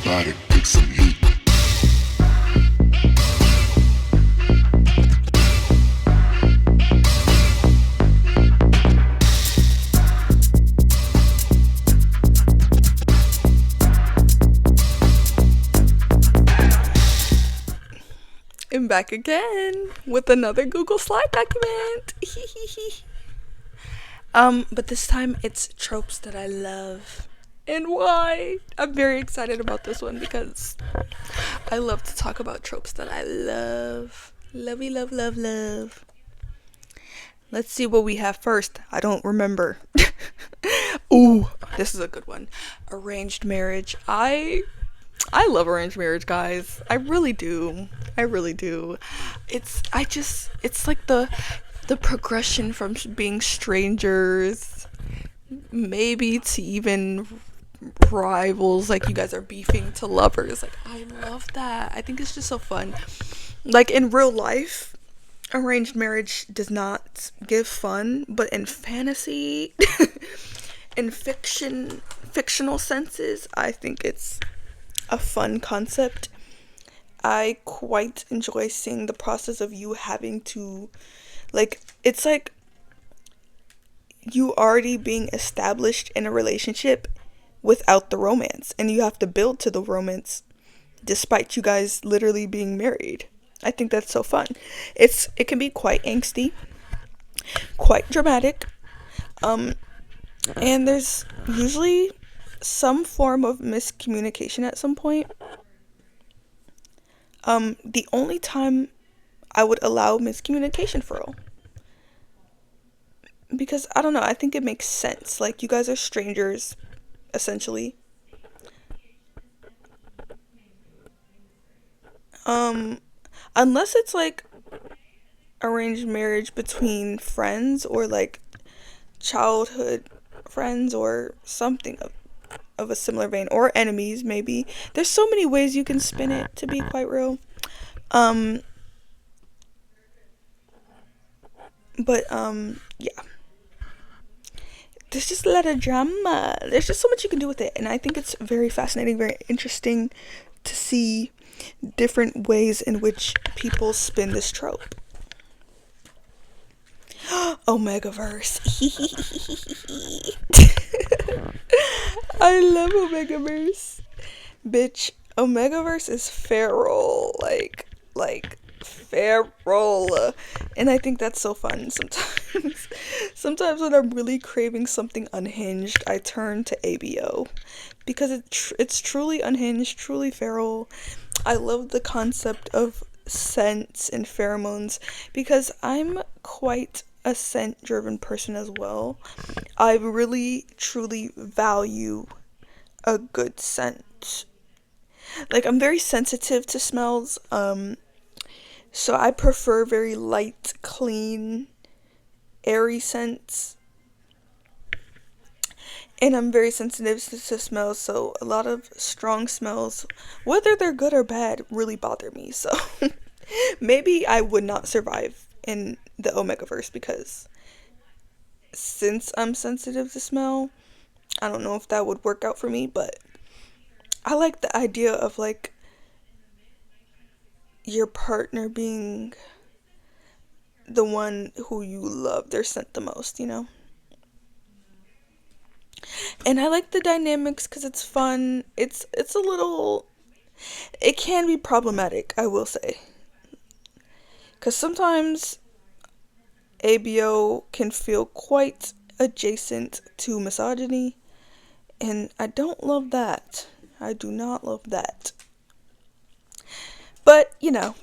exotic, take some heat. I'm back again with another Google Slide document. But this time it's tropes that I love. And why? I'm very excited about this one because I love to talk about tropes that I love. Lovey, love, love, love. Let's see what we have first. I don't remember. Ooh, this is a good one. Arranged marriage. I love arranged marriage, guys. I really do. I really do. It's like the progression from being strangers, maybe to even rivals, like you guys are beefing, to lovers. Like, I love that. I think it's just so fun. Like, in real life, arranged marriage does not give fun, but in fantasy, in fictional senses, I think it's a fun concept. I quite enjoy seeing the process of you having to, like, it's like you already being established in a relationship without the romance, and you have to build to the romance despite you guys literally being married. I think that's so fun. It can be quite angsty, quite dramatic, and there's usually some form of miscommunication at some point. The only time I would allow miscommunication for real, because I don't know, I think it makes sense. Like, you guys are strangers essentially. Unless it's like arranged marriage between friends, or like childhood friends, or something of a similar vein, or enemies maybe. There's so many ways you can spin it, to be quite real. But yeah, there's just a lot of drama. There's just so much you can do with it, and I think it's very fascinating, very interesting to see different ways in which people spin this trope. Omegaverse. I love Omegaverse. Bitch, Omegaverse is feral. Like feral. And I think that's so fun sometimes. Sometimes when I'm really craving something unhinged, I turn to ABO. Because it's truly unhinged, truly feral. I love the concept of scents and pheromones, because I'm quite a scent driven person as well. I really truly value a good scent. Like, I'm very sensitive to smells, so I prefer very light, clean, airy scents. And I'm very sensitive to smells, so a lot of strong smells, whether they're good or bad, really bother me. So maybe I would not survive in the Omegaverse, because since I'm sensitive to smell, I don't know if that would work out for me. But I like the idea of, like, your partner being the one who you love their scent the most, you know? And I like the dynamics because it's fun. It's a little, it can be problematic, I will say. Because sometimes ABO can feel quite adjacent to misogyny, and I don't love that. I do not love that. But, you know,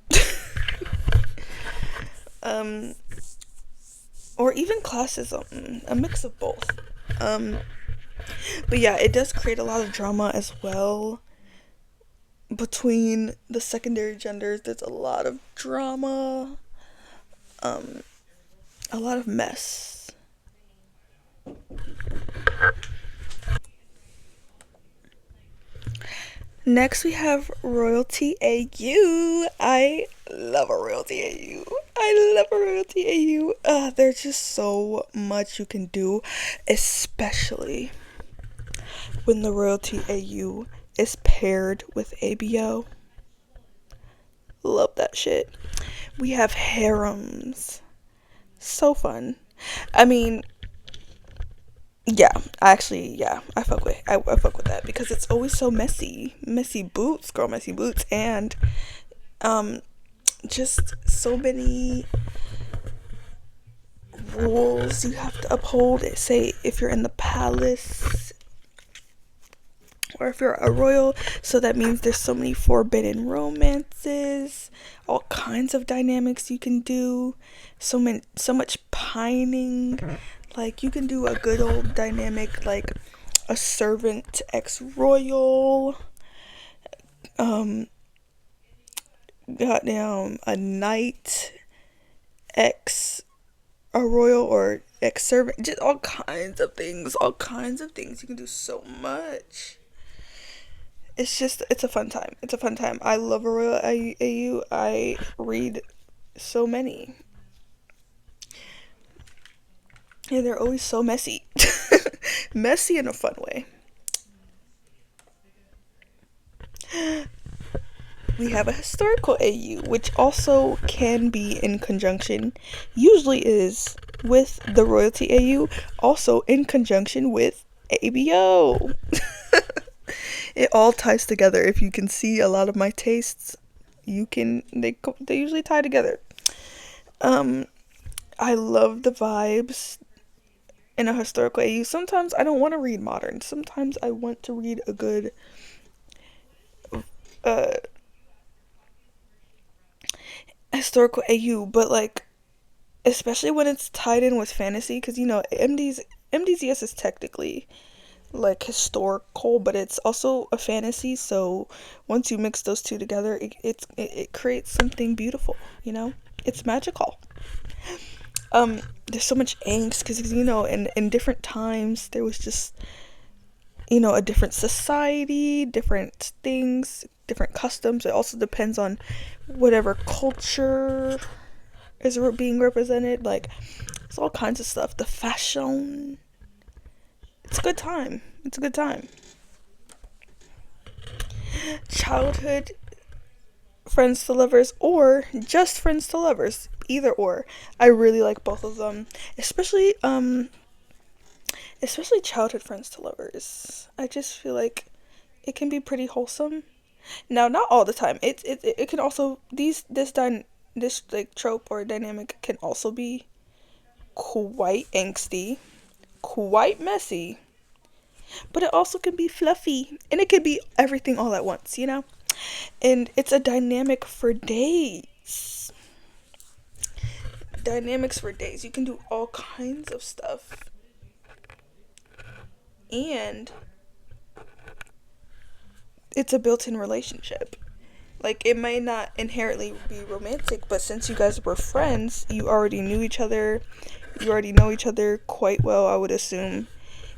or even classism, a mix of both. But yeah, it does create a lot of drama as well between the secondary genders. There's a lot of drama, a lot of mess. Next we have Royalty AU. I love a Royalty AU. I love a Royalty AU. There's just so much you can do, especially when the Royalty AU is paired with ABO. Love that shit. We have harems. So fun. I mean, yeah, I fuck with that because it's always so messy. Messy boots, girl, messy boots, and um just so many rules you have to uphold. Say if you're in the palace or if you're a royal, so that means there's so many forbidden romances, all kinds of dynamics you can do, so much pining. Like you can do a good old dynamic like a servant ex-royal, goddamn a knight ex a royal or ex-servant, just all kinds of things, you can do so much. It's a fun time. I love a royal AU. I read so many. And they're always so messy. Messy in a fun way. We have a historical AU, which also can be in conjunction, usually is with the royalty AU, also in conjunction with ABO. It all ties together. If you can see a lot of my tastes, they usually tie together. I love the vibes in a historical AU. Sometimes I don't want to read modern. Sometimes I want to read a good historical AU, but like especially when it's tied in with fantasy, because you know MDZS is technically like historical, but it's also a fantasy. So once you mix those two together, it creates something beautiful. You know, it's magical. There's so much angst because you know in different times there was just a different society, different things, different customs. It also depends on whatever culture is being represented. Like it's all kinds of stuff. The fashion. It's a good time. Childhood friends to lovers or just friends to lovers. Either or. I really like both of them. Especially childhood friends to lovers. I just feel like it can be pretty wholesome. Now, not all the time. It can also this like trope or dynamic can also be quite angsty, quite messy, but it also can be fluffy, and it can be everything all at once, you know? And it's a dynamic for days. Dynamics for days. You can do all kinds of stuff. And it's a built-in relationship. Like, it might not inherently be romantic, but since you guys were friends, you already knew each other. You already know each other quite well, I would assume.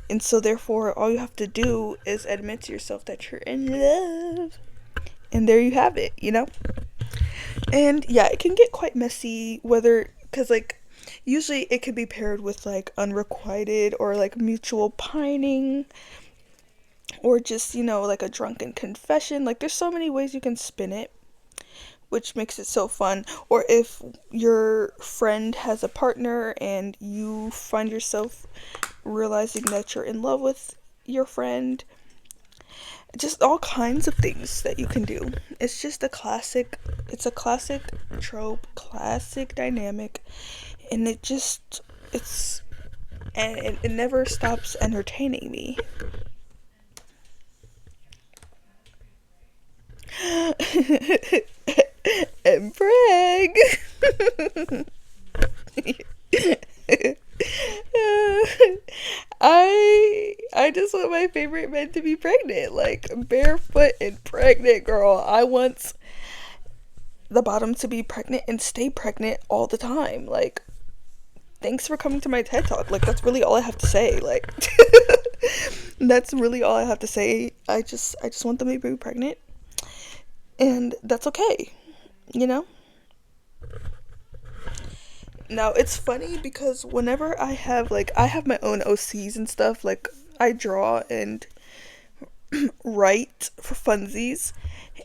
And so, therefore, all you have to do is admit to yourself that you're in love. And there you have it, you know? And, yeah, it can get quite messy, because, like, usually it could be paired with, like, unrequited or, like, mutual pining. Or just, like a drunken confession. Like, there's so many ways you can spin it, which makes it so fun. Or if your friend has a partner and you find yourself realizing that you're in love with your friend. Just all kinds of things that you can do. It's a classic trope, classic dynamic. And it never stops entertaining me. And brag. I just want my favorite men to be pregnant, like barefoot and pregnant, girl. I want the bottom to be pregnant and stay pregnant all the time. Like, thanks for coming to my TED Talk. Like, that's really all I have to say. Like, that's really all I have to say. I just want them to be pregnant. And that's okay, you know? Now, it's funny because whenever I have my own OCs and stuff, like, I draw and write for funsies,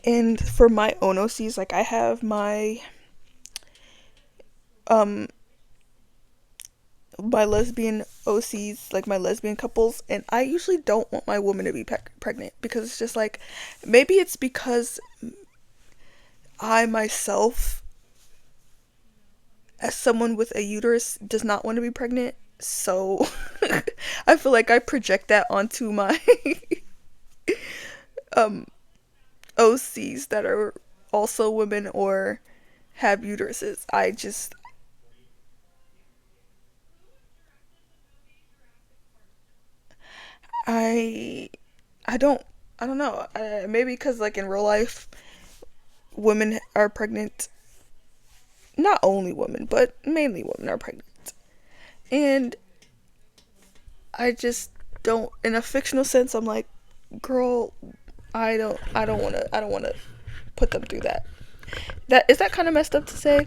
and for my own OCs, like I have um my lesbian OCs, like my lesbian couples, and I usually don't want my woman to be pregnant because it's just like, maybe it's because I myself, as someone with a uterus, does not want to be pregnant. So I feel like I project that onto my um OCs that are also women or have uteruses. I I don't I don't know. Maybe because like in real life, women are pregnant. Not only women, but mainly women are pregnant, and I just don't. In a fictional sense, I'm like, girl, I don't wanna put them through that. That is that kind of messed up to say.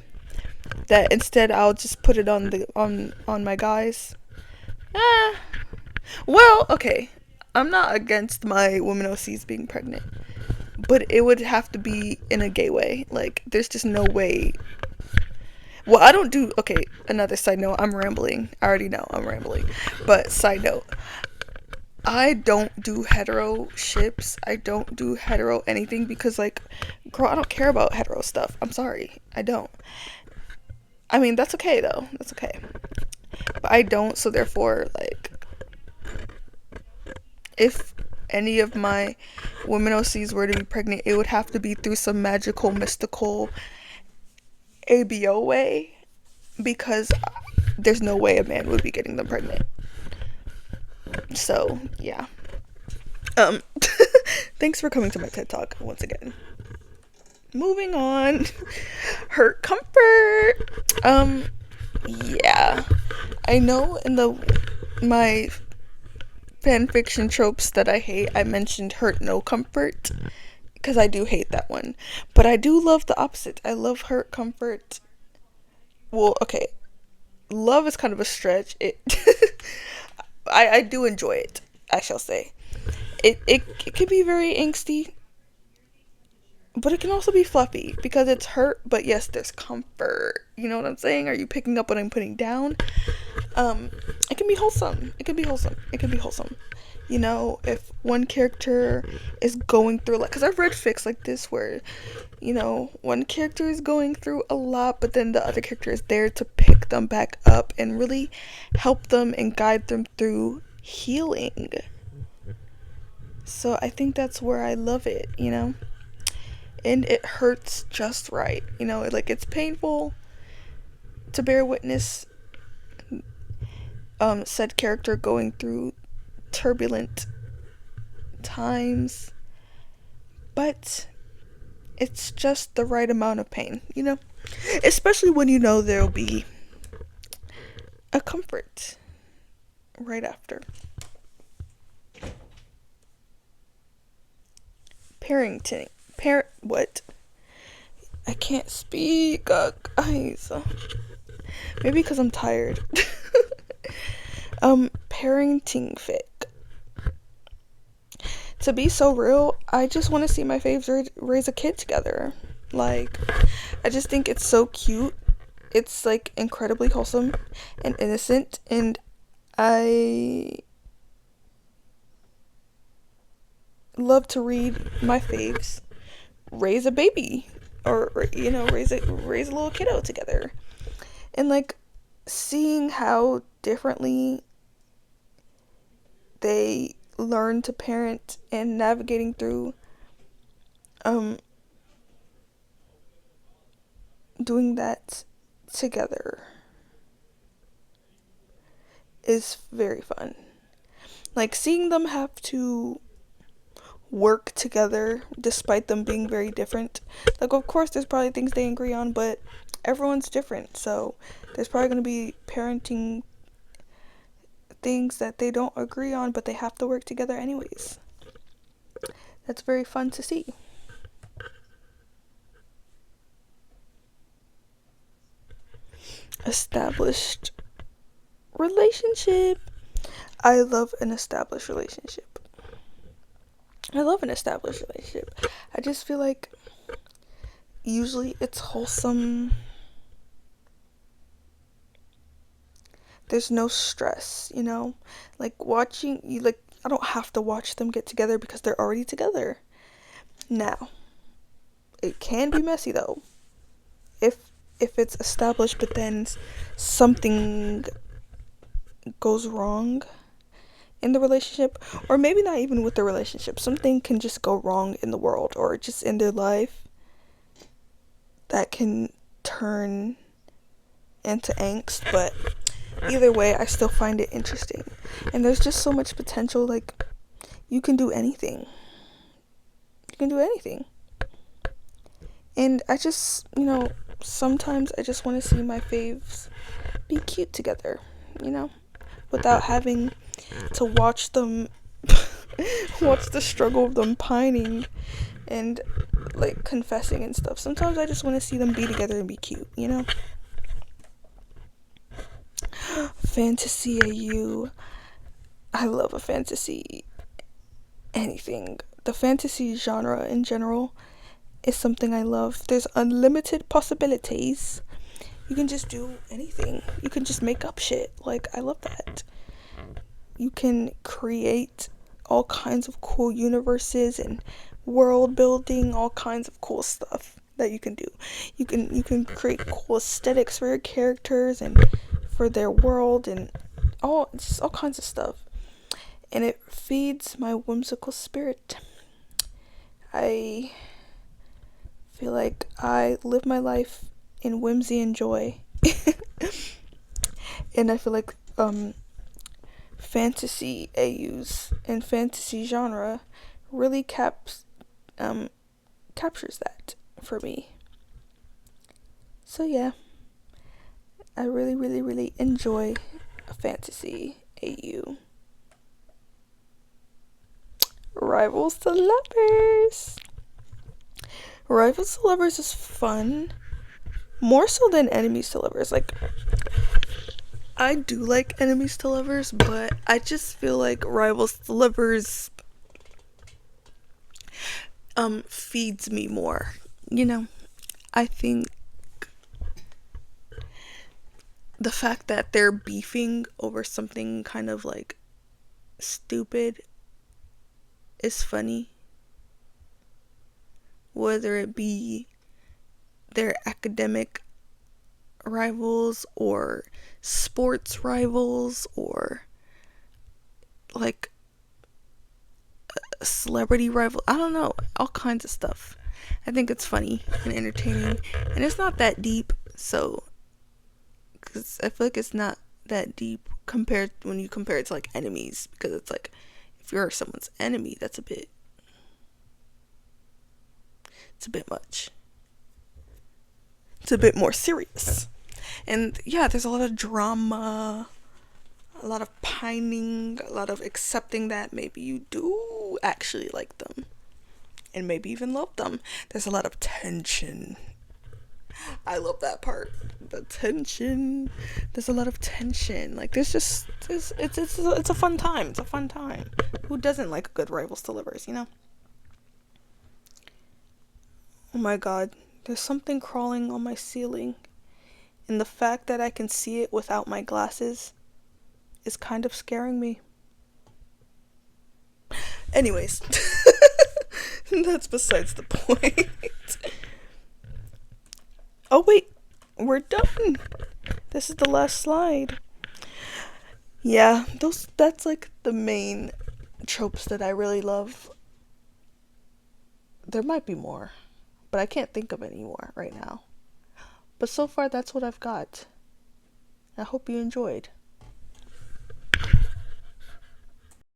That instead I'll just put it on the on my guys. Ah, well, okay. I'm not against my women OCs being pregnant, but it would have to be in a gay way. Like, there's just no way. Well, I don't do. Okay, another side note. I'm rambling. I already know I'm rambling. But side note, I don't do hetero ships. I don't do hetero anything because, like, girl, I don't care about hetero stuff. I'm sorry. I don't. I mean, that's okay, though. That's okay. But I don't, so therefore, like, if any of my women OCs were to be pregnant, it would have to be through some magical, mystical ABO way, because there's no way a man would be getting them pregnant. So, yeah. Um, thanks for coming to my TED Talk once again. Moving on. Hurt comfort. Yeah. I know in my fanfiction tropes that I hate, I mentioned hurt no comfort, because I do hate that one. But I do love the opposite. I love hurt comfort. Well, okay. Love is kind of a stretch. It I do enjoy it, I shall say. It can be very angsty, but it can also be fluffy because it's hurt, but yes, there's comfort. You know what I'm saying? Are you picking up what I'm putting down? Um, it can be wholesome. It can be wholesome. It can be wholesome. You know, if one character is going through, like, because I've read fics like this where, you know, one character is going through a lot, but then the other character is there to pick them back up and really help them and guide them through healing. So I think that's where I love it, you know? And it hurts just right, you know? Like, it's painful to bear witness said character going through turbulent times, but it's just the right amount of pain, you know? Especially when you know there'll be a comfort right after. Parenting. What? I can't speak, guys. Maybe because I'm tired. Parenting fic. To be so real, I just want to see my faves raise a kid together. Like, I just think it's so cute. It's, like, incredibly wholesome and innocent, and I love to read my faves raise a baby, or you know, raise a little kiddo together, and, like, seeing how differently they learn to parent and navigating through um doing that together is very fun. Like, seeing them have to work together despite them being very different. Like, of course there's probably things they agree on, but everyone's different, so there's probably going to be parenting things that they don't agree on, but they have to work together anyways. That's very fun to see. Established relationship. I love an established relationship. I love an established relationship. I just feel like usually it's wholesome. There's no stress, you know? Like watching you like I don't have to watch them get together because they're already together. Now, it can be messy though. If it's established but then something goes wrong in the relationship, or maybe not even with the relationship, something can just go wrong in the world or just in their life that can turn into angst, but either way I still find it interesting. And there's just so much potential. Like, you can do anything. You can do anything. And I just, sometimes I just want to see my faves be cute together, without having to watch them watch the struggle of them pining and like confessing and stuff. Sometimes I just want to see them be together and be cute, Fantasy AU. I love a fantasy anything. The fantasy genre in general is something I love. There's unlimited possibilities. You can just do anything. You can just make up shit. Like, I love that. You can create all kinds of cool universes and world building, all kinds of cool stuff that you can do. You can create cool aesthetics for your characters and for their world and all kinds of stuff. And it feeds my whimsical spirit. I feel like I live my life in whimsy and joy. And I feel like fantasy AUs and fantasy genre really captures that for me. So yeah, I really, really, really enjoy a fantasy AU. Rivals to Lovers. Rivals to Lovers is fun. More so than Enemies to Lovers. Like, I do like Enemies to Lovers, but I just feel like Rivals to Lovers feeds me more. I think the fact that they're beefing over something kind of like stupid is funny. Whether it be their academic rivals or sports rivals or like a celebrity rival. I don't know. All kinds of stuff. I think it's funny and entertaining. And it's not that deep. So, because I feel like it's not that deep compared when you compare it to like enemies. Because it's like, if you're someone's enemy, it's a bit much. It's a bit more serious. And yeah, there's a lot of drama, a lot of pining, a lot of accepting that maybe you do actually like them and maybe even love them. There's a lot of tension. I love that part. The tension. There's a lot of tension. Like, it's a fun time. It's a fun time. Who doesn't like a good Rivals to Lovers, Oh my god. There's something crawling on my ceiling. And the fact that I can see it without my glasses is kind of scaring me. Anyways, that's besides the point. Oh wait, we're done. This is the last slide. Yeah, that's like the main tropes that I really love. There might be more, but I can't think of any more right now. But so far, that's what I've got. I hope you enjoyed.